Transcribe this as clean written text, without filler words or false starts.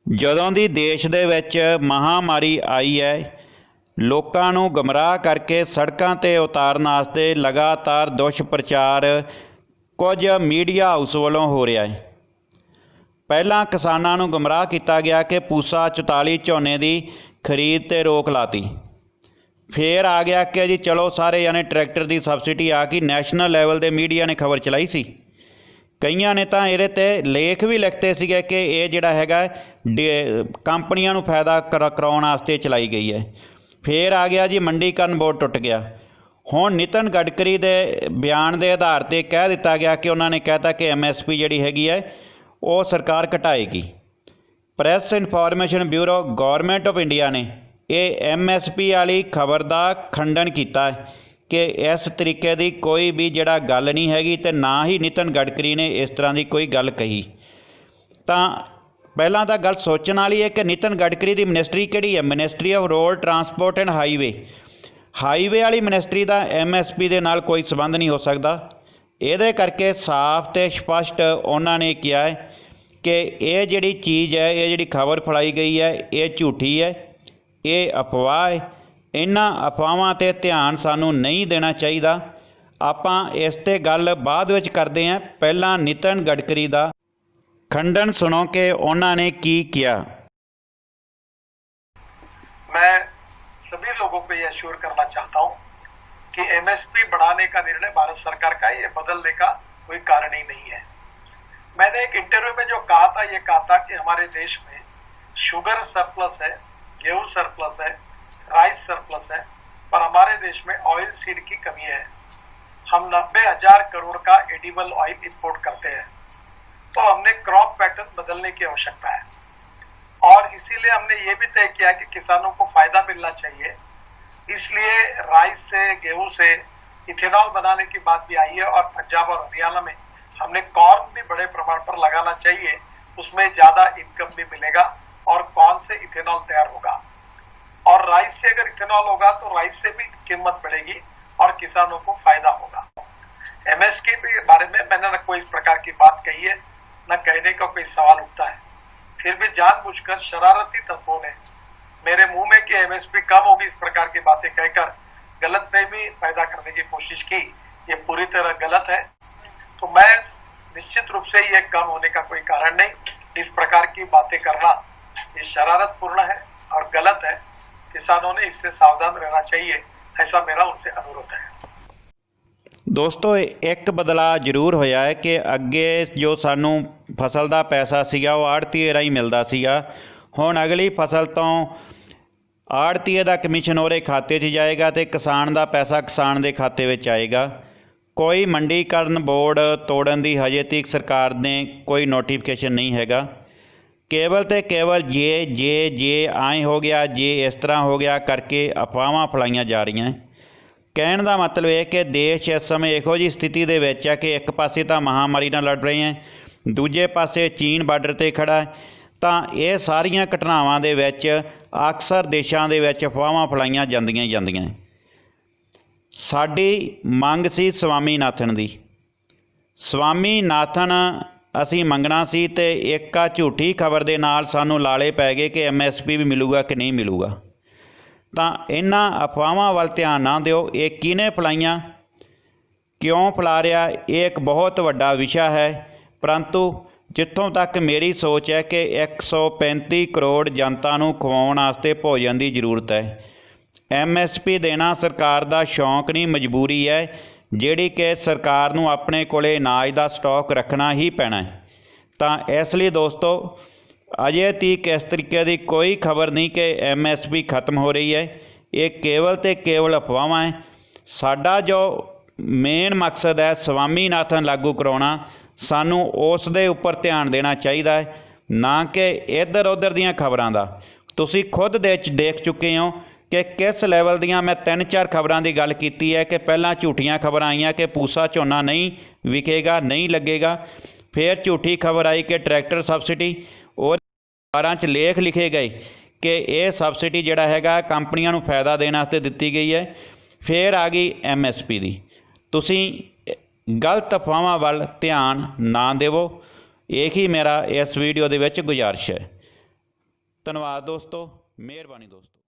ਜਦੋਂ ਦੀ ਦੇਸ਼ ਦੇ ਵਿੱਚ ਮਹਾਮਾਰੀ ਆਈ ਹੈ, ਲੋਕਾਂ ਨੂੰ ਗੁੰਮਰਾਹ ਕਰਕੇ ਸੜਕਾਂ 'ਤੇ ਉਤਾਰਨ ਵਾਸਤੇ ਲਗਾਤਾਰ ਦੁਸ਼ਪ੍ਰਚਾਰ ਕੁਝ ਮੀਡੀਆ ਹਾਊਸ ਵੱਲੋਂ ਹੋ ਰਿਹਾ ਹੈ। ਪਹਿਲਾਂ ਕਿਸਾਨਾਂ ਨੂੰ ਗੁੰਮਰਾਹ ਕੀਤਾ ਗਿਆ ਕਿ ਪੂਸਾ 44 ਝੋਨੇ ਦੀ ਖਰੀਦ 'ਤੇ ਰੋਕ ਲਾਤੀ। ਫਿਰ ਆ ਗਿਆ ਕਿ ਜੀ ਚਲੋ ਸਾਰੇ ਜਾਣੇ ਟਰੈਕਟਰ ਦੀ ਸਬਸਿਡੀ ਆ ਗਈ। ਨੈਸ਼ਨਲ ਲੈਵਲ ਦੇ ਮੀਡੀਆ ਨੇ ਖਬਰ ਚਲਾਈ ਸੀ। ਕਈਆਂ ਨੇ ਤਾਂ ਇਹਦੇ 'ਤੇ ਲੇਖ ਵੀ ਲਿਖਤੇ ਸੀਗੇ ਕਿ ਇਹ ਜਿਹੜਾ ਹੈਗਾ ਕੰਪਨੀਆਂ ਨੂੰ ਫਾਇਦਾ ਕਰਾਉਣ ਵਾਸਤੇ ਚਲਾਈ ਗਈ ਹੈ। ਫਿਰ ਆ ਗਿਆ ਜੀ ਮੰਡੀਕਰਨ ਬੋਰਡ ਟੁੱਟ ਗਿਆ। ਹੁਣ ਨਿਤਨ ਗਡਕਰੀ ਦੇ ਬਿਆਨ ਦੇ ਆਧਾਰ 'ਤੇ ਕਹਿ ਦਿੱਤਾ ਗਿਆ ਕਿ ਉਹਨਾਂ ਨੇ ਕਹਿਤਾ ਕਿ MSP ਜਿਹੜੀ ਹੈਗੀ ਹੈ ਉਹ ਸਰਕਾਰ ਘਟਾਏਗੀ। Press information bureau government of India ਨੇ ਇਹ MSP ਵਾਲੀ ਖਬਰ ਦਾ ਖੰਡਨ ਕੀਤਾ ਕਿ ਇਸ ਤਰੀਕੇ ਦੀ ਕੋਈ ਵੀ ਜਿਹੜਾ ਗੱਲ ਨਹੀਂ ਹੈਗੀ ਅਤੇ ਨਾ ਹੀ ਨਿਤਨ ਗਡਕਰੀ ਨੇ ਇਸ ਤਰ੍ਹਾਂ ਦੀ ਕੋਈ ਗੱਲ ਕਹੀ। ਤਾਂ ਪਹਿਲਾਂ ਤਾਂ ਗੱਲ ਸੋਚਣ ਵਾਲੀ ਹੈ ਕਿ ਨਿਤਨ ਗਡਕਰੀ ਦੀ ਮਿਨਿਸਟਰੀ ਕਿਹੜੀ ਹੈ? Ministry of road transport and highway ਵਾਲੀ ਮਿਨਿਸਟਰੀ ਦਾ MSP ਦੇ ਨਾਲ ਕੋਈ ਸੰਬੰਧ ਨਹੀਂ ਹੋ ਸਕਦਾ। ਇਹਦੇ ਕਰਕੇ ਸਾਫ਼ ਅਤੇ ਸਪਸ਼ਟ ਉਹਨਾਂ ਨੇ ਕਿਹਾ ਹੈ ਕਿ ਇਹ ਜਿਹੜੀ ਚੀਜ਼ ਹੈ, ਇਹ ਜਿਹੜੀ ਖਬਰ ਫੈਲਾਈ ਗਈ ਹੈ, ਇਹ ਝੂਠੀ ਹੈ, ਇਹ ਅਫਵਾਹ ਹੈ। ਇਹਨਾਂ ਅਫਵਾਹਾਂ 'ਤੇ ਧਿਆਨ ਸਾਨੂੰ ਨਹੀਂ ਦੇਣਾ ਚਾਹੀਦਾ। ਆਪਾਂ ਇਸ 'ਤੇ ਗੱਲ ਬਾਅਦ ਵਿੱਚ ਕਰਦੇ ਹਾਂ। ਪਹਿਲਾਂ ਨਿਤਨ ਗਡਕਰੀ ਦਾ ਖੰਡਨ ਸੁਣੋ ਕਿ ਉਹਨਾਂ ने की किया। मैं सभी लोगों को यह अश्योर करना चाहता हूं कि MSP बढ़ाने का निर्णय भारत सरकार का है, ये बदलने का कोई कारण ही नहीं है। मैंने एक इंटरव्यू में जो कहा था, ये कहा था कि हमारे देश में शुगर सरप्लस है, गेहूं सरप्लस है, राइस सरप्लस है, पर हमारे देश में ऑयल सीड की कमी है। हम 90,000 करोड़ का एडिबल ऑयल इंपोर्ट करते हैं, तो हमने क्रॉप पैटर्न बदलने की आवश्यकता है और इसीलिए हमने ये भी तय किया कि किसानों को फायदा मिलना चाहिए। इसलिए राइस से, गेहूं से इथेनॉल बनाने की बात भी आई है और पंजाब और हरियाणा में हमने कॉर्न भी बड़े प्रमाण पर लगाना चाहिए। उसमें ज्यादा इनकम भी मिलेगा और कॉर्न से इथेनॉल तैयार होगा और राइस से अगर इथेनॉल होगा तो राइस से भी कीमत बढ़ेगी और किसानों को फायदा होगा। MSP के बारे में मैंने न कोई इस प्रकार की बात कही है, न कहने का कोई सवाल उठता है। फिर भी जानबूझकर शरारती तत्वों ने मेरे मुंह में कि MSP कम होगी इस प्रकार की बातें कहकर गलतफहमी पैदा करने की कोशिश की। ये पूरी तरह गलत है। तो मैं निश्चित रूप से ये कम होने का कोई कारण नहीं। इस प्रकार की बातें करना ये शरारतपूर्ण है और गलत है। किसानों ने इससे सावधान रहना चाहिए, ऐसा मेरा उनसे अनुरोध है। ਦੋਸਤੋ ਇੱਕ ਬਦਲਾਅ ਜ਼ਰੂਰ ਹੋਇਆ ਹੈ ਕਿ ਅੱਗੇ ਜੋ ਸਾਨੂੰ ਫਸਲ ਦਾ ਪੈਸਾ ਸੀਗਾ ਉਹ ਆੜ੍ਹਤੀਏ ਰਾਹੀਂ ਮਿਲਦਾ ਸੀਗਾ। ਹੁਣ ਅਗਲੀ ਫਸਲ ਤੋਂ ਆੜ੍ਹਤੀਏ ਦਾ ਕਮਿਸ਼ਨ ਉਹਦੇ ਖਾਤੇ 'ਚ ਜਾਏਗਾ ਅਤੇ ਕਿਸਾਨ ਦਾ ਪੈਸਾ ਕਿਸਾਨ ਦੇ ਖਾਤੇ ਵਿੱਚ ਆਏਗਾ। ਕੋਈ ਮੰਡੀਕਰਨ ਬੋਰਡ ਤੋੜਨ ਦੀ ਹਜੇ ਤੱਕ ਸਰਕਾਰ ਨੇ ਕੋਈ ਨੋਟੀਫਿਕੇਸ਼ਨ ਨਹੀਂ ਹੈਗਾ। ਕੇਵਲ ਅਤੇ ਕੇਵਲ ਜੇ ਐਂ ਹੋ ਗਿਆ, ਜੇ ਇਸ ਤਰ੍ਹਾਂ ਹੋ ਗਿਆ ਕਰਕੇ ਅਫਵਾਹਾਂ ਫੈਲਾਈਆਂ ਜਾ ਰਹੀਆਂ। ਕਹਿਣ ਦਾ ਮਤਲਬ ਇਹ ਕਿ ਦੇਸ਼ ਇਸ ਸਮੇਂ ਇਹੋ ਜਿਹੀ ਸਥਿਤੀ ਦੇ ਵਿੱਚ ਹੈ ਕਿ ਇੱਕ ਪਾਸੇ ਤਾਂ ਮਹਾਮਾਰੀ ਨਾਲ ਲੜ ਰਹੇ ਹੈ, ਦੂਜੇ ਪਾਸੇ ਚੀਨ ਬਾਰਡਰ 'ਤੇ ਖੜ੍ਹਾ ਹੈ। ਤਾਂ ਇਹ ਸਾਰੀਆਂ ਘਟਨਾਵਾਂ ਦੇ ਵਿੱਚ ਅਕਸਰ ਦੇਸ਼ਾਂ ਦੇ ਵਿੱਚ ਅਫਵਾਹਾਂ ਫੈਲਾਈਆਂ ਜਾਂਦੀਆਂ। ਸਾਡੀ ਮੰਗ ਸੀ ਸਵਾਮੀਨਾਥਨ ਦੀ। ਸਵਾਮੀਨਾਥਨ ਅਸੀਂ ਮੰਗਣਾ ਸੀ ਅਤੇ ਇੱਕ ਆ ਝੂਠੀ ਖਬਰ ਦੇ ਨਾਲ ਸਾਨੂੰ ਲਾਲੇ ਪੈ ਗਏ ਕਿ MSP ਵੀ ਮਿਲੂਗਾ ਕਿ ਨਹੀਂ ਮਿਲੂਗਾ। ਤਾਂ ਇਹਨਾਂ ਅਫਵਾਹਾਂ ਵੱਲ ਧਿਆਨ ਨਾ ਦਿਓ। ਇਹ ਕਿਹਨੇ ਫੈਲਾਈਆਂ, ਕਿਉਂ ਫੈਲਾ ਰਿਹਾ, ਇਹ ਇੱਕ ਬਹੁਤ ਵੱਡਾ ਵਿਸ਼ਾ ਹੈ। ਪਰੰਤੂ ਜਿੱਥੋਂ ਤੱਕ ਮੇਰੀ ਸੋਚ ਹੈ ਕਿ 135 ਕਰੋੜ ਜਨਤਾ ਨੂੰ ਖਵਾਉਣ ਵਾਸਤੇ ਭੋਜਨ ਦੀ ਜ਼ਰੂਰਤ ਹੈ। MSP ਦੇਣਾ ਸਰਕਾਰ ਦਾ ਸ਼ੌਂਕ ਨਹੀਂ, ਮਜਬੂਰੀ ਹੈ, ਜਿਹੜੀ ਕਿ ਸਰਕਾਰ ਨੂੰ ਆਪਣੇ ਕੋਲੇ ਅਨਾਜ ਦਾ ਸਟਾਕ ਰੱਖਣਾ ਹੀ ਪੈਣਾ ਹੈ। ਤਾਂ ਇਸ ਲਈ ਦੋਸਤੋ ਅਜੇ ਤੱਕ ਇਸ ਤਰੀਕੇ ਦੀ ਕੋਈ ਖਬਰ ਨਹੀਂ ਕਿ MSP ਖਤਮ ਹੋ ਰਹੀ ਹੈ। ਇਹ ਕੇਵਲ ਅਤੇ ਕੇਵਲ ਅਫਵਾਹਾਂ ਹੈ। ਸਾਡਾ ਜੋ ਮੇਨ ਮਕਸਦ ਹੈ ਸਵਾਮੀਨਾਥਨ ਲਾਗੂ ਕਰਾਉਣਾ, ਸਾਨੂੰ ਉਸ ਦੇ ਉੱਪਰ ਧਿਆਨ ਦੇਣਾ ਚਾਹੀਦਾ ਹੈ, ਨਾ ਕਿ ਇੱਧਰ ਉੱਧਰ ਦੀਆਂ ਖਬਰਾਂ ਦਾ। ਤੁਸੀਂ ਖੁਦ ਦੇਖ ਚੁੱਕੇ ਹੋ ਕਿ ਕਿਸ ਲੈਵਲ ਦੀਆਂ ਮੈਂ 3-4 ਖਬਰਾਂ ਦੀ ਗੱਲ ਕੀਤੀ ਹੈ ਕਿ ਪਹਿਲਾਂ ਝੂਠੀਆਂ ਖਬਰਾਂ ਆਈਆਂ ਕਿ ਪੂਸਾ ਝੋਨਾ ਨਹੀਂ ਵਿਕੇਗਾ, ਨਹੀਂ ਲੱਗੇਗਾ। ਫਿਰ ਝੂਠੀ ਖਬਰ ਆਈ ਕਿ ਟਰੈਕਟਰ ਸਬਸਿਡੀ, ਔਰ ਅਖਬਾਰਾਂ 'ਚ ਲੇਖ ਲਿਖੇ ਗਏ ਕਿ ਇਹ ਸਬਸਿਡੀ ਜਿਹੜਾ ਹੈਗਾ ਕੰਪਨੀਆਂ ਨੂੰ ਫਾਇਦਾ ਦੇਣ ਵਾਸਤੇ ਦਿੱਤੀ ਗਈ ਹੈ। ਫਿਰ ਆ ਗਈ MSP ਦੀ। ਤੁਸੀਂ ਗਲਤ ਅਫਵਾਹਾਂ ਵੱਲ ਧਿਆਨ ਨਾ ਦੇਵੋ। ਇਹੀ ਮੇਰਾ ਇਸ ਵੀਡੀਓ ਦੇ ਵਿੱਚ ਗੁਜ਼ਾਰਿਸ਼ ਹੈ। ਧੰਨਵਾਦ ਦੋਸਤੋ, ਮਿਹਰਬਾਨੀ ਦੋਸਤੋ।